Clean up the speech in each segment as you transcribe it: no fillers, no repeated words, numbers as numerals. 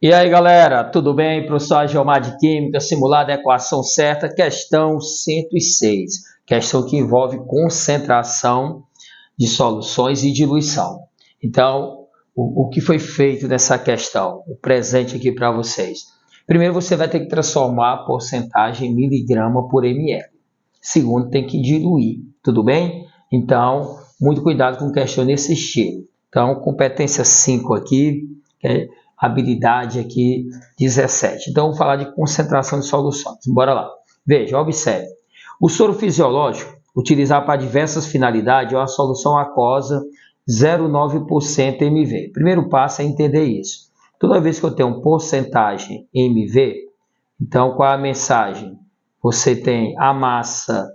E aí, galera, tudo bem? Professor Geomar de Química, simulada equação certa, questão 106, questão que envolve concentração de soluções e diluição. Então, o que foi feito nessa questão? O presente aqui para vocês. Primeiro, você vai ter que transformar a porcentagem em miligrama por ml. Segundo, tem que diluir, tudo bem? Então, muito cuidado com questão nesse estilo. Então, competência 5 aqui, habilidade aqui 17. Então, vamos falar de concentração de soluções. Bora lá. Veja, observe. O soro fisiológico, utilizado para diversas finalidades, é uma solução aquosa 0,9% mV. Primeiro passo é entender isso. Toda vez que eu tenho porcentagem mV, então qual é a mensagem? Você tem a massa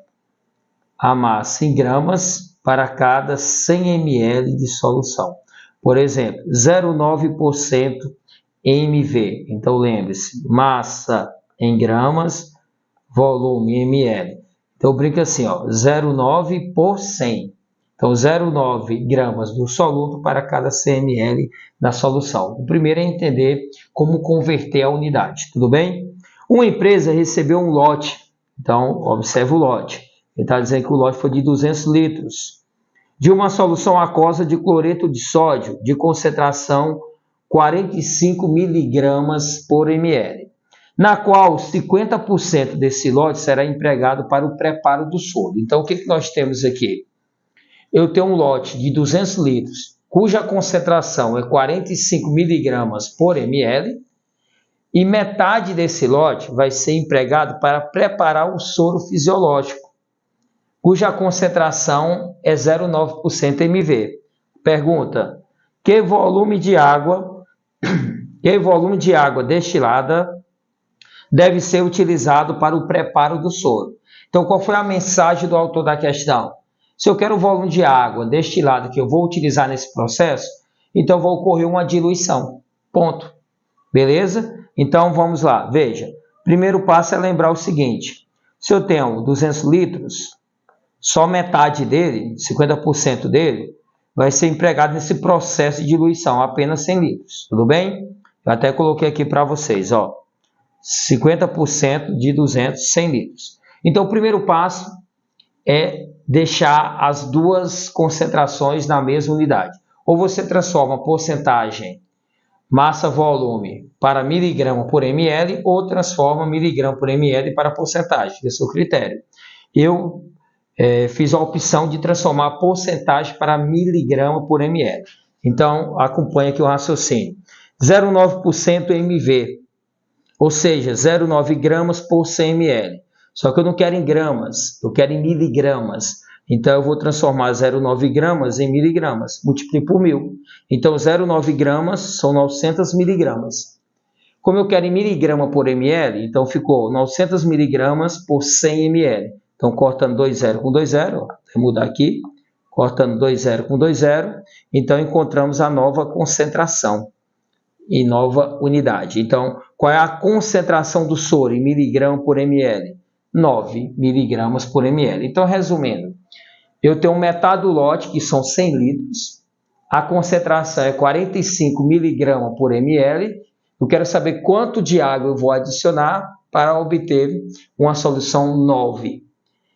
em gramas para cada 100 ml de solução. Por exemplo, 0,9% mV. Então, lembre-se, massa em gramas, volume em ml. Então, brinca assim, 0,9 por 100. Então, 0,9 gramas do soluto para cada 100 ml da solução. O primeiro é entender como converter a unidade, tudo bem? Uma empresa recebeu um lote. Então, observe o lote. Ele está dizendo que o lote foi de 200 litros. De uma solução aquosa de cloreto de sódio de concentração 45 miligramas por ml, na qual 50% desse lote será empregado para o preparo do soro. Então, o que nós temos aqui? Eu tenho um lote de 200 litros, cuja concentração é 45 miligramas por ml, e metade desse lote vai ser empregado para preparar o soro fisiológico, cuja concentração é 0,9% mV. Pergunta: que volume de água destilada deve ser utilizado para o preparo do soro? Então, qual foi a mensagem do autor da questão? Se eu quero o volume de água destilada que eu vou utilizar nesse processo, então vai ocorrer uma diluição. Ponto. Beleza? Então, vamos lá. Veja, primeiro passo é lembrar o seguinte: se eu tenho 200 litros, só metade dele, 50% dele, vai ser empregado nesse processo de diluição, apenas 100 litros, tudo bem? Eu até coloquei aqui para vocês, 50% de 200, 100 litros. Então, o primeiro passo é deixar as duas concentrações na mesma unidade. Ou você transforma a porcentagem massa-volume para miligrama por ml, ou transforma miligrama por ml para porcentagem, que é o seu critério. Eu fiz a opção de transformar a porcentagem para miligrama por ml. Então, acompanhe aqui o raciocínio. 0,9% mV, ou seja, 0,9 gramas por 100 ml. Só que eu não quero em gramas, eu quero em miligramas. Então, eu vou transformar 0,9 gramas em miligramas, multiplico por 1000. Então, 0,9 gramas são 900 miligramas. Como eu quero em miligrama por ml, então ficou 900 miligramas por 100 ml. Então, cortando 2 zero com 2 zero, vou mudar aqui, cortando 2 zero com 2 zero, então encontramos a nova concentração e nova unidade. Então, qual é a concentração do soro em miligrama por ml? 9 miligramas por ml. Então, resumindo, eu tenho metade do lote, que são 100 litros, a concentração é 45 miligramas por ml, eu quero saber quanto de água eu vou adicionar para obter uma solução 9.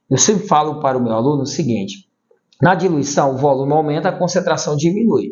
Eu sempre falo para o meu aluno o seguinte: na diluição, o volume aumenta, a concentração diminui.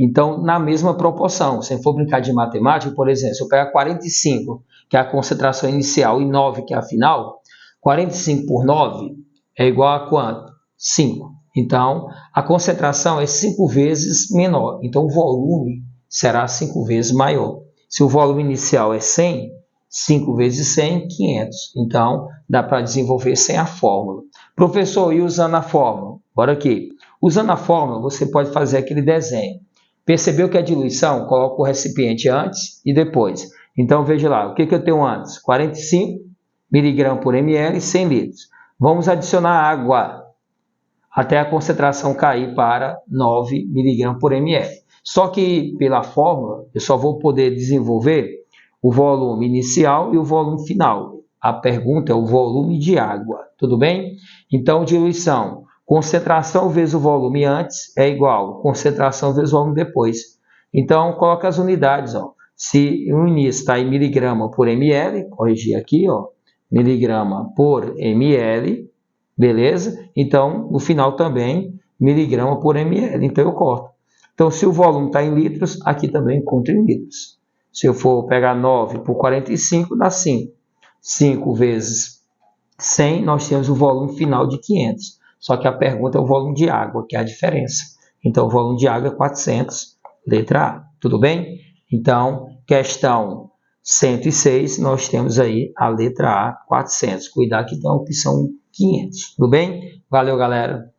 Então, na mesma proporção, se for brincar de matemática, por exemplo, se eu pegar 45, que é a concentração inicial, e 9, que é a final, 45 por 9 é igual a quanto? 5. Então, a concentração é 5 vezes menor. Então, o volume será 5 vezes maior. Se o volume inicial é 100, 5 vezes 100, 500. Então, dá para desenvolver sem a fórmula. Professor, e usando a fórmula? Bora aqui. Usando a fórmula, você pode fazer aquele desenho. Percebeu que a diluição coloca o recipiente antes e depois. Então, veja lá, o que eu tenho antes? 45 mg por ml, 100 litros. Vamos adicionar água até a concentração cair para 9 mg por ml. Só que, pela fórmula, eu só vou poder desenvolver o volume inicial e o volume final. A pergunta é o volume de água, tudo bem? Então, diluição, concentração vezes o volume antes é igual a concentração vezes o volume depois. Então, coloca as unidades, Se o início está em miligrama por ml, corrigir aqui, ó, miligrama por ml, beleza? Então, no final também, miligrama por ml, então eu corto. Então, se o volume está em litros, aqui também encontro em litros. Se eu for pegar 9 por 45, dá 5. 5 vezes 100, nós temos o volume final de 500. Só que a pergunta é o volume de água, que é a diferença. Então, o volume de água é 400, letra A. Tudo bem? Então, questão 106, nós temos aí a letra A, 400. Cuidado que tem a opção 500. Tudo bem? Valeu, galera.